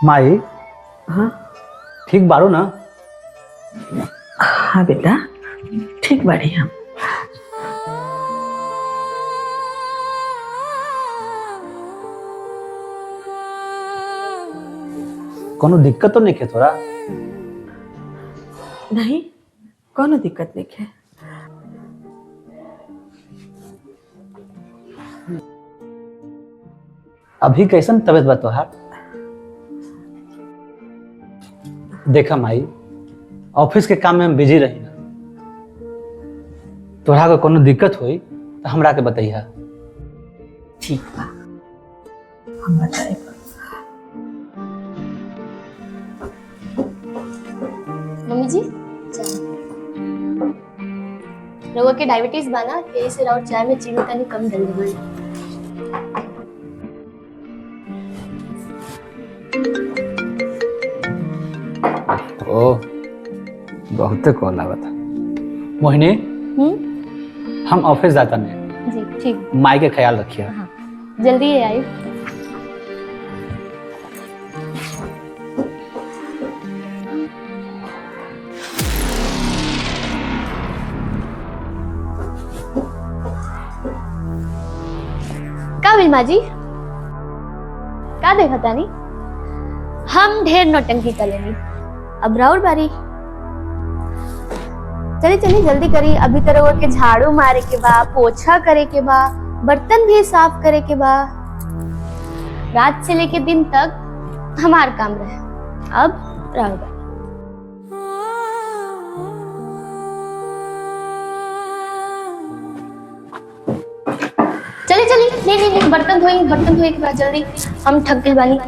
माई हाँ ठीक बारू ना? हाँ बेटा ठीक बाड़ी हम। कोनो दिक्कत तो नहीं है थोड़ा? नहीं कोनो दिक्कत नहीं है। अभी कैसन तबीयत बा तोहार? देखा माई, ऑफिस के काम में हम बिजी रही ना, तोहरा को कोनो दिक्कत हुई तो हमरा के बताइहा। ठीक बा हम बताए। मम्मी जी चाय रउआ के डायबिटीज बना के से और चाय में चीनी तनी कम डाल देबे। ओ बहुत कॉल आवा था। मोहिनी हम ऑफिस जाता नहीं। जी ठीक। माई के ख्याल रखिए। हाँ जल्दी आई। का बिल माजी का देखा तानी? हम ढेर नौटंकी करेंगे, अब राउर बारी। चली चली जल्दी करी, अभी तरह के झाड़ू मारे के बा, पोछा करे के बा, बर्तन भी साफ करे के बा। रात से लेके दिन तक हमार काम रहे, अब राउर बारी। चली चली नहीं नहीं नहीं, बर्तन धोए के बाद जल्दी, हम थक गए बानी।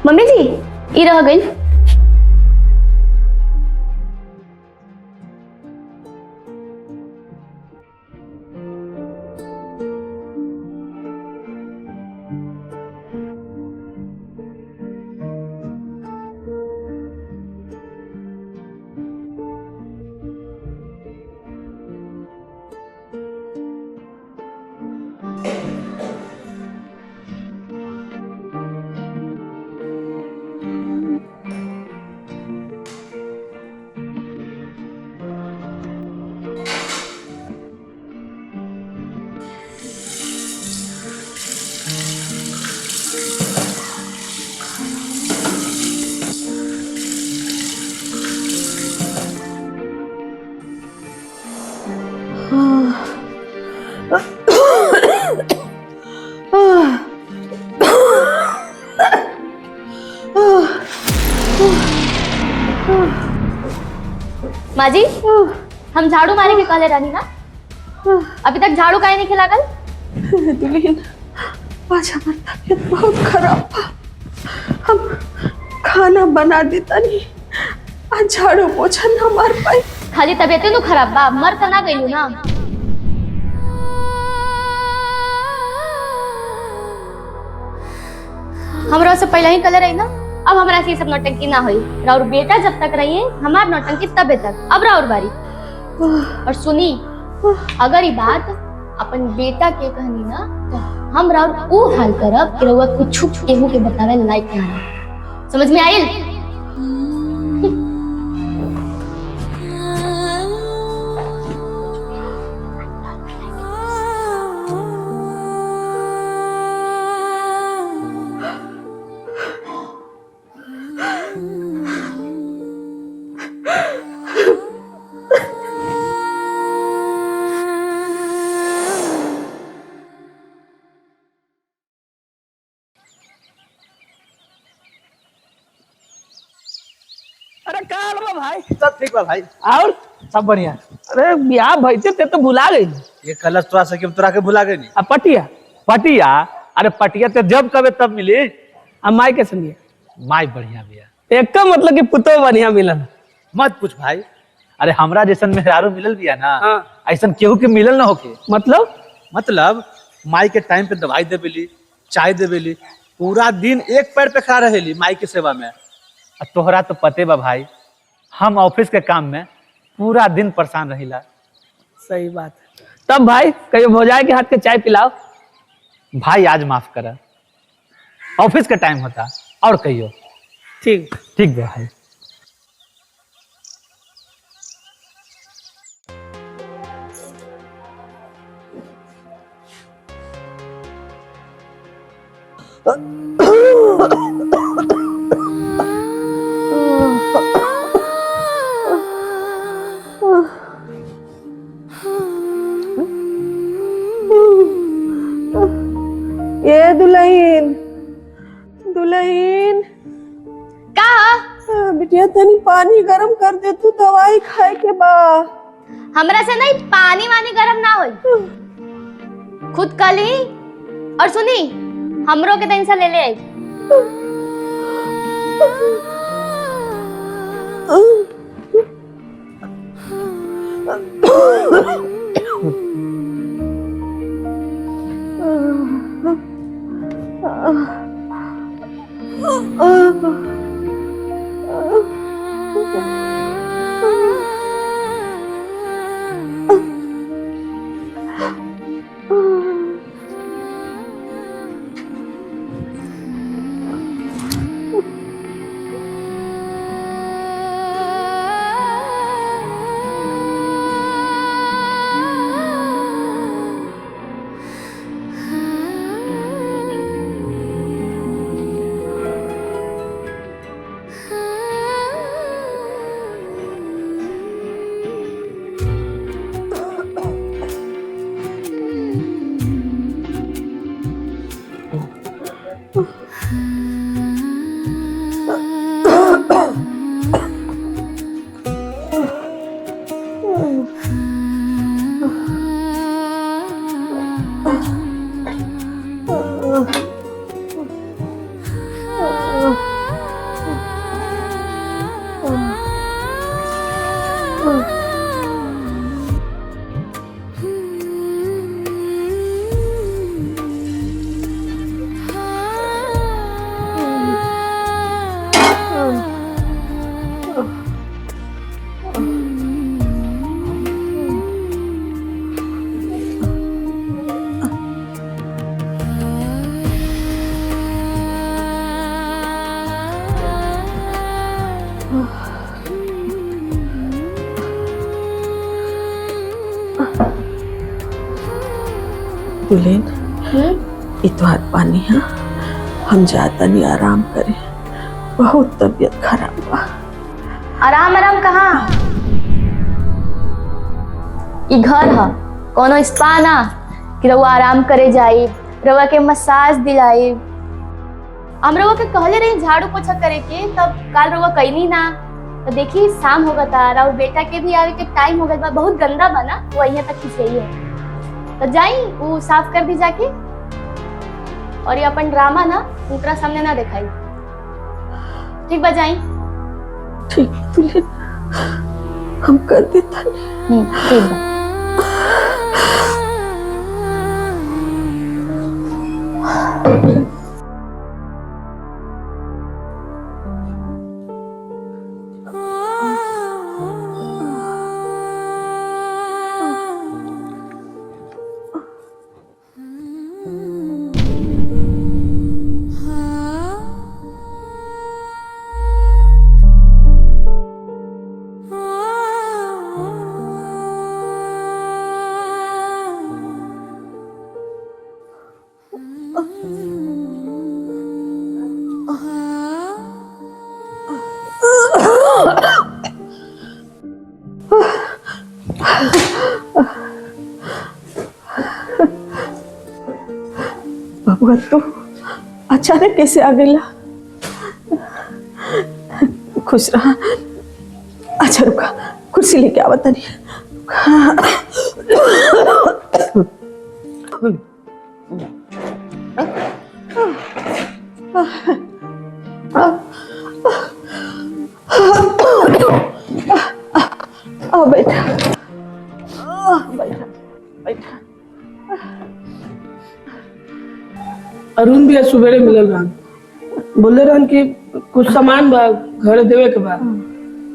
मम्मी जी ये रह गई। माँ जी हम झाड़ू मारे के कहले रानी ना, अभी तक झाड़ू काहे नहीं खिलागल? दुल्हन आज हमार तबीयत बहुत खराब बा, हम खाना बना देता नहीं, आज झाड़ू पोछा ना मार पाई। खाली तबीयते नु खराब बा, मर त ना गइलू ना। हमरा से पहले ही कलर रही ना, अब हमरा से ये सब नौटंकी ना होई। राउर बेटा जब तक रहिए हमार नौटंकी तबे तक, अब राउर बारी। और सुनी, अगर ये बात अपन बेटा के कहनी ना तो हम राउर ऊ हाल करब कि रउआ कुछ केहू के बतावे लायक ना रह। समझ में आइल? अरे का हाल बा भाई? सब ठीक बा भाई, और सब बढ़िया। अरे बियाह भइते ते तो भुला गई। ये कलर तोरा से कि तोरा के भुला गई नहीं। आ पटिया पटिया, अरे पटिया ते जब कबे तब मिली। आ माई के संगे माई बढ़िया बिया। एक का मतलब कि पुतो बढ़िया मिलन। मत पूछ भाई, अरे हमरा जैसन मेहरारू मिलल बिया ना, हाँ। ऐसन केहू के मिलल ना होके। मतलब माई के टाइम पे दवाई देवेली, चाय देवेली, पूरा दिन एक पैर पे खड़ा रहेली माई के सेवा में। और तोहरा तो पते बा भाई, हम ऑफिस के काम में पूरा दिन परेशान रहिला। सही बात है। तब भाई कहियो भौजाई के हाथ के चाय पिलाओ। भाई आज माफ करा, ऑफिस का टाइम होता और कहियो। ठीक। ठीक बा भाई। ये दुल्हन दुल्हन का बिटिया तनी पानी गरम कर दे, तू दवाई खाए के बा। हमरा से नहीं पानी वानी गरम ना होई, खुद कली। और सुनी, हमरो के टेंशन ले ले आई। दुल्हन इतवार पानी है, हम जाता नहीं आराम करे, बहुत तबीयत खराब बा। आराम आराम कहाँ? ई घर है कोनो स्पा ना कि रउआ आराम करे जाई, रउआ के मसाज दिलाई। हम रउआ के कहले रही झाड़ू पोछा करे के, तब काल रउआ कैली ना। तो देखी शाम हो गता और बेटा के भी आवे के टाइम हो गया, बहुत गंदा बना वो यहाँ तक खिंचाई है। तो जाई वो साफ कर दी जाके, और ये अपन ड्रामा ना दूसरा सामने ना दिखाई। ठीक बा, जाई। ठीक दुल्हन, हम कर देता। ठीक बा। बबुआ तू अचानक कैसे आ गईला? खुश रहा। अच्छा रुका, कुर्सी लेके आवत नहीं। आओ बैठा, बैठा बैठा। अरुण भी सुबेरे मिलल रहन, बोले रहन कि कुछ सामान बा घर देवे के बा,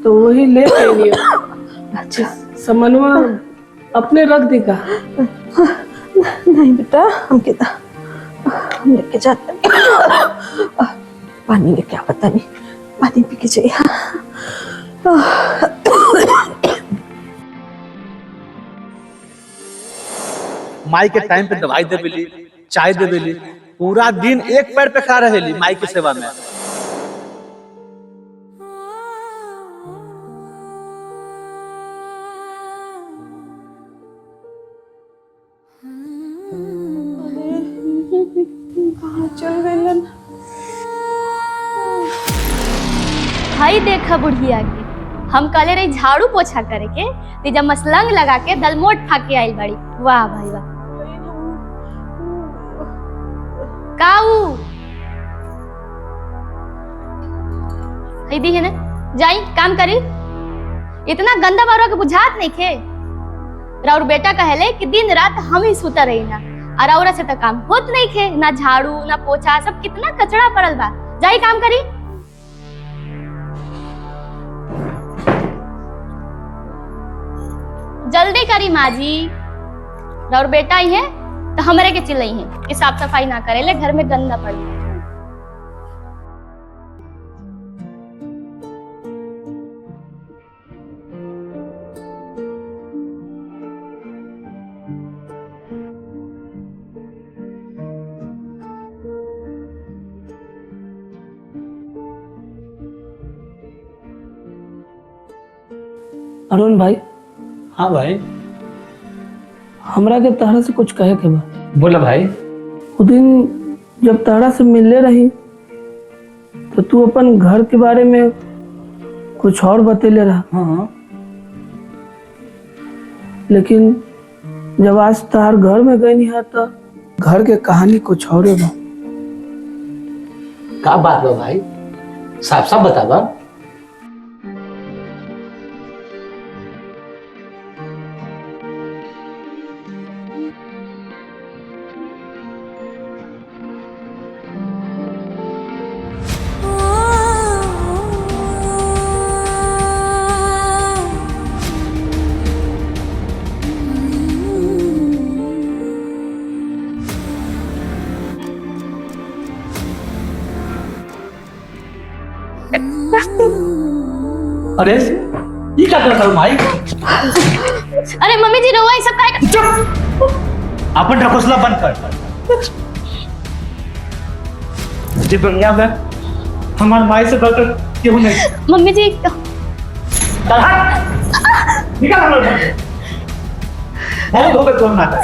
तो वही ले लियो। अच्छा समनवा अपने रख देगा। नहीं बेटा, हम लेके जाते हैं। पानी लेके आ, पता नहीं पानी पी के जाइए। माई के टाइम पे दवाई दे बेली, चाय दे बेली, पूरा दिन एक पैर पे खड़ा रहेली माई की सेवा में। कहाँ चल गई? भाई देखा बुढ़िया के हम कले रही झाड़ू पोछा करे के ते जब मसलंग लगा के दलमोट खा के आइल बड़ी। वाह भाई वाह। काऊ दी है ना, जाई काम करी। इतना गंदा बारवा के बुझात नहीं खे। राउर बेटा कहले कि दिन रात हम ही सुता रही ना, और औरा से तो काम होत नहीं खे, ना झाड़ू ना पोछा, सब कितना कचरा पड़ल बा। जाई काम करी। जल्दी करी माँ जी, और बेटा ही है तो हमारे के चिल्लाई है कि साफ सफाई ना करे ले, घर में गंदा पड़ गया। अरुण भाई, हाँ भाई हमरा के तहरा से कुछ कहे के बा। बोला भाई। वो दिन जब तहरा से मिलने रही तो तू अपन घर के बारे में कुछ और बतेले रहा। हाँ लेकिन जब आज तहार घर में गई नहीं है तो घर के कहानी कुछ और बा। का बात बा भाई, साफ साफ बतावा। अरे ये क्या करता हूँ भाई? अरे मम्मी जी रोवा, ये सब काहे? चुप, अपन ढकोसला बंद कर। जी दुनिया में हमारे माई से डॉक्टर क्यों नहीं? मम्मी जी चल हट, निकल हम लोग। बहुत हो गए तुम नाटक,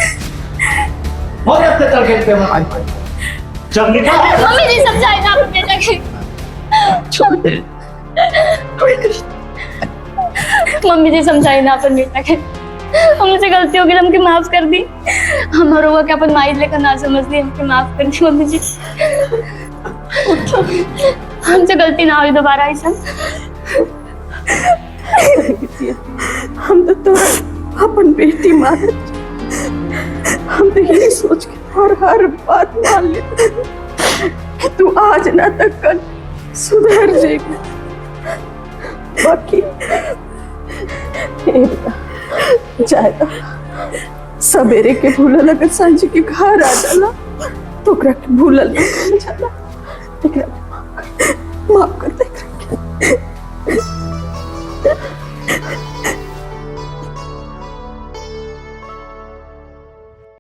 बहुत अत्याचार करते हो हमारी माई। चल निकल। मम्मी जी समझाए ना अपने बेटा के। मम्मी जी समझाई ना अपन बेटा के। हमसे गलती हो गई, हमके माफ कर दी। हमारा हुआ कि अपन माई लेकर ना समझ ली, हमके माफ कर दी मम्मी जी। हमसे गलती ना हुई दोबारा ऐसा। हम तो अपन बेटी मान, हम तो यही सोच के हर बात मान लेते कि तू आज ना तक कल सुधर जाएगी। बाकी जाएगा सवेरे के भूलल, अगर सांझ के घर आ जाला तो ओकरा के भूलल नहीं जाला। एकरा माफ कर दे।